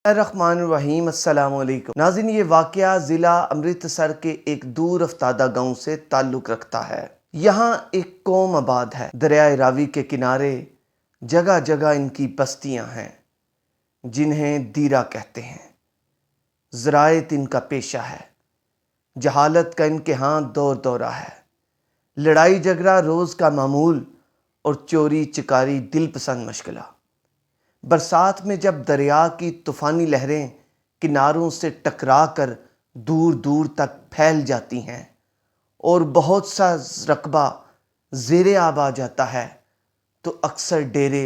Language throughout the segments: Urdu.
الرحمن الرحیم۔ السلام علیکم ناظرین، یہ واقعہ ضلع امرتسر کے ایک دور افتادہ گاؤں سے تعلق رکھتا ہے۔ یہاں ایک قوم آباد ہے۔ دریائے راوی کے کنارے جگہ جگہ ان کی بستیاں ہیں جنہیں دیرہ کہتے ہیں۔ زراعت ان کا پیشہ ہے۔ جہالت کا ان کے ہاں دور دورہ ہے۔ لڑائی جھگڑا روز کا معمول اور چوری چکاری دل پسند مشغلہ۔ برسات میں جب دریا کی طوفانی لہریں کناروں سے ٹکرا کر دور دور تک پھیل جاتی ہیں اور بہت سا رقبہ زیر آب آ جاتا ہے تو اکثر ڈیرے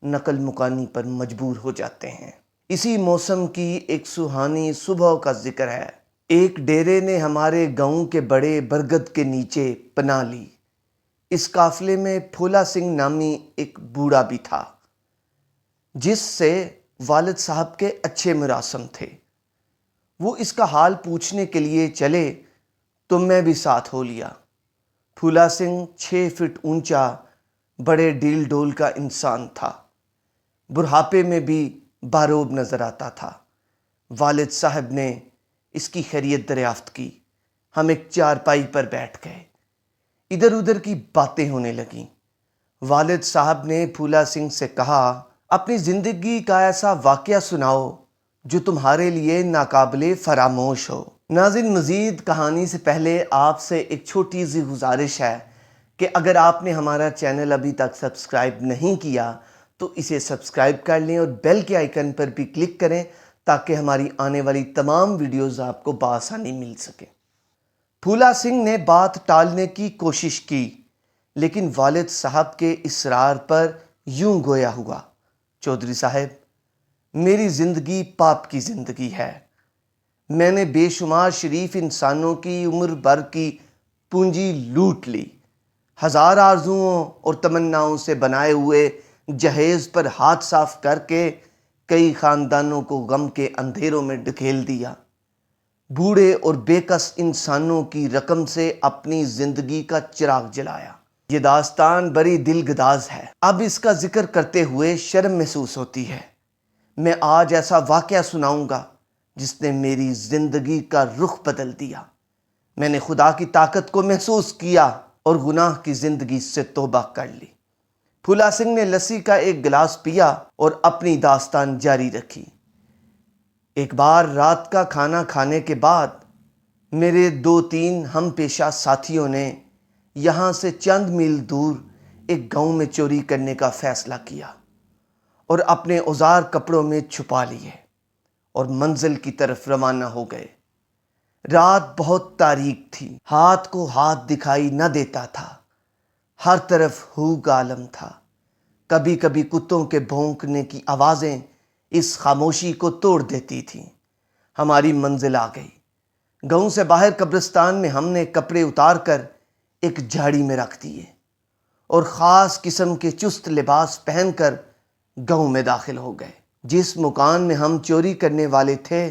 نقل مکانی پر مجبور ہو جاتے ہیں۔ اسی موسم کی ایک سہانی صبح کا ذکر ہے۔ ایک ڈیرے نے ہمارے گاؤں کے بڑے برگد کے نیچے پناہ لی۔ اس قافلے میں پھولا سنگھ نامی ایک بوڑھا بھی تھا جس سے والد صاحب کے اچھے مراسم تھے۔ وہ اس کا حال پوچھنے کے لیے چلے تو میں بھی ساتھ ہو لیا۔ پھولا سنگھ 6 فٹ اونچا بڑے ڈیل ڈول کا انسان تھا۔ بڑھاپے میں بھی باروب نظر آتا تھا۔ والد صاحب نے اس کی خیریت دریافت کی۔ ہم ایک چارپائی پر بیٹھ گئے۔ ادھر ادھر کی باتیں ہونے لگیں۔ والد صاحب نے پھولا سنگھ سے کہا، اپنی زندگی کا ایسا واقعہ سناؤ جو تمہارے لیے ناقابل فراموش ہو۔ ناظرین، مزید کہانی سے پہلے آپ سے ایک چھوٹی سی گزارش ہے کہ اگر آپ نے ہمارا چینل ابھی تک سبسکرائب نہیں کیا تو اسے سبسکرائب کر لیں اور بیل کے آئیکن پر بھی کلک کریں تاکہ ہماری آنے والی تمام ویڈیوز آپ کو بآسانی مل سکیں۔ پھولا سنگھ نے بات ٹالنے کی کوشش کی لیکن والد صاحب کے اصرار پر یوں گویا ہوا، چودھری صاحب، میری زندگی پاپ کی زندگی ہے۔ میں نے بے شمار شریف انسانوں کی عمر بھر کی پونجی لوٹ لی۔ 1000 آرزوؤں اور تمناؤں سے بنائے ہوئے جہیز پر ہاتھ صاف کر کے کئی خاندانوں کو غم کے اندھیروں میں ڈھکیل دیا۔ بوڑھے اور بے کس انسانوں کی رقم سے اپنی زندگی کا چراغ جلایا۔ یہ داستان بڑی دل گداز ہے۔ اب اس کا ذکر کرتے ہوئے شرم محسوس ہوتی ہے۔ میں آج ایسا واقعہ سناؤں گا جس نے میری زندگی کا رخ بدل دیا۔ میں نے خدا کی طاقت کو محسوس کیا اور گناہ کی زندگی سے توبہ کر لی۔ پھولا سنگھ نے لسی کا ایک گلاس پیا اور اپنی داستان جاری رکھی۔ ایک بار رات کا کھانا کھانے کے بعد میرے 2-3 ہم پیشہ ساتھیوں نے یہاں سے چند میل دور ایک گاؤں میں چوری کرنے کا فیصلہ کیا اور اپنے اوزار کپڑوں میں چھپا لیے اور منزل کی طرف روانہ ہو گئے۔ رات بہت تاریک تھی۔ ہاتھ کو ہاتھ دکھائی نہ دیتا تھا۔ ہر طرف ہوگ عالم تھا۔ کبھی کبھی کتوں کے بھونکنے کی آوازیں اس خاموشی کو توڑ دیتی تھیں۔ ہماری منزل آ گئی۔ گاؤں سے باہر قبرستان میں ہم نے کپڑے اتار کر ایک جھاڑی میں رکھ دیے اور خاص قسم کے چست لباس پہن کر گاؤں میں داخل ہو گئے۔ جس مکان میں ہم چوری کرنے والے تھے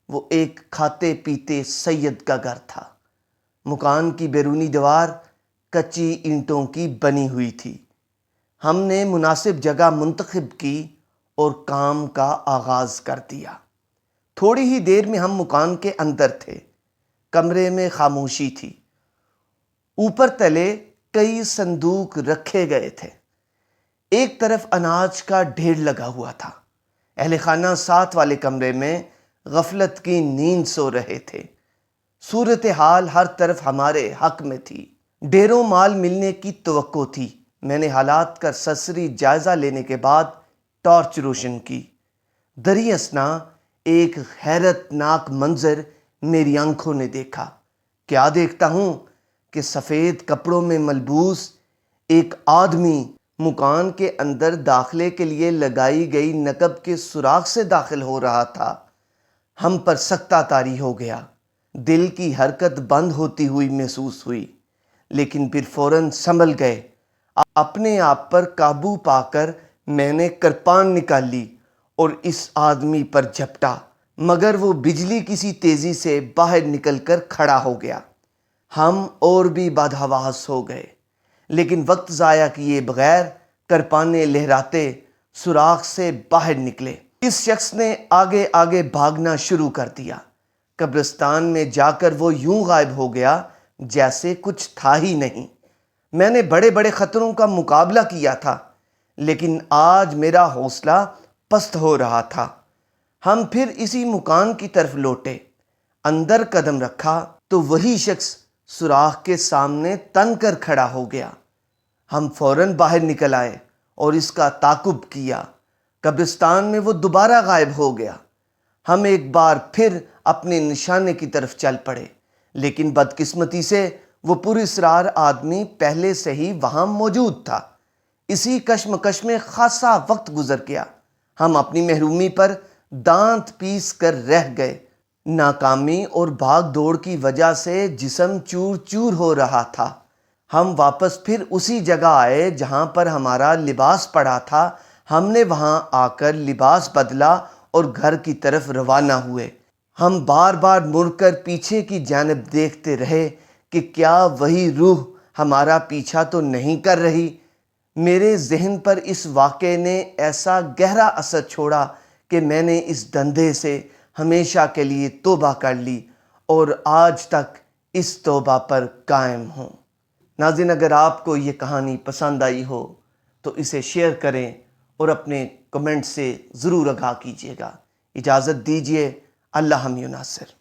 وہ ایک کھاتے پیتے سید کا گھر تھا۔ مکان کی بیرونی دیوار کچی اینٹوں کی بنی ہوئی تھی۔ ہم نے مناسب جگہ منتخب کی اور کام کا آغاز کر دیا۔ تھوڑی ہی دیر میں ہم مکان کے اندر تھے۔ کمرے میں خاموشی تھی۔ اوپر تلے کئی صندوق رکھے گئے تھے۔ ایک طرف اناج کا ڈھیر لگا ہوا تھا۔ اہل خانہ ساتھ والے کمرے میں غفلت کی نیند سو رہے تھے۔ صورتحال ہر طرف ہمارے حق میں تھی۔ ڈھیروں مال ملنے کی توقع تھی۔ میں نے حالات کا سرسری جائزہ لینے کے بعد ٹارچ روشن کی۔ دری اثنا ایک حیرت ناک منظر میری آنکھوں نے دیکھا۔ کیا دیکھتا ہوں کہ سفید کپڑوں میں ملبوس ایک آدمی مکان کے اندر داخلے کے لیے لگائی گئی نقب کے سوراخ سے داخل ہو رہا تھا۔ ہم پر سکتہ طاری ہو گیا۔ دل کی حرکت بند ہوتی ہوئی محسوس ہوئی لیکن پھر فوراً سنبھل گئے۔ اپنے آپ پر قابو پا کر میں نے کرپان نکال لی اور اس آدمی پر جھپٹا، مگر وہ بجلی کسی تیزی سے باہر نکل کر کھڑا ہو گیا۔ ہم اور بھی بدحواس ہو گئے لیکن وقت ضائع کیے بغیر کرپانے لہراتے سوراخ سے باہر نکلے۔ اس شخص نے آگے آگے بھاگنا شروع کر دیا۔ قبرستان میں جا کر وہ یوں غائب ہو گیا جیسے کچھ تھا ہی نہیں۔ میں نے بڑے بڑے خطروں کا مقابلہ کیا تھا، لیکن آج میرا حوصلہ پست ہو رہا تھا۔ ہم پھر اسی مکان کی طرف لوٹے۔ اندر قدم رکھا تو وہی شخص سوراخ کے سامنے تن کر کھڑا ہو گیا۔ ہم فوراً باہر نکل آئے اور اس کا تعاقب کیا۔ قبرستان میں وہ دوبارہ غائب ہو گیا۔ ہم ایک بار پھر اپنے نشانے کی طرف چل پڑے، لیکن بدقسمتی سے وہ پراسرار آدمی پہلے سے ہی وہاں موجود تھا۔ اسی کشمکش میں خاصا وقت گزر گیا۔ ہم اپنی محرومی پر دانت پیس کر رہ گئے۔ ناکامی اور بھاگ دوڑ کی وجہ سے جسم چور چور ہو رہا تھا۔ ہم واپس پھر اسی جگہ آئے جہاں پر ہمارا لباس پڑا تھا۔ ہم نے وہاں آ کر لباس بدلا اور گھر کی طرف روانہ ہوئے۔ ہم بار بار مڑ کر پیچھے کی جانب دیکھتے رہے کہ کیا وہی روح ہمارا پیچھا تو نہیں کر رہی۔ میرے ذہن پر اس واقعے نے ایسا گہرا اثر چھوڑا کہ میں نے اس دھندے سے ہمیشہ کے لیے توبہ کر لی اور آج تک اس توبہ پر قائم ہوں۔ ناظرین، اگر آپ کو یہ کہانی پسند آئی ہو تو اسے شیئر کریں اور اپنے کمنٹ سے ضرور آگاہ کیجیے گا۔ اجازت دیجیے، اللہ حامی و ناصر۔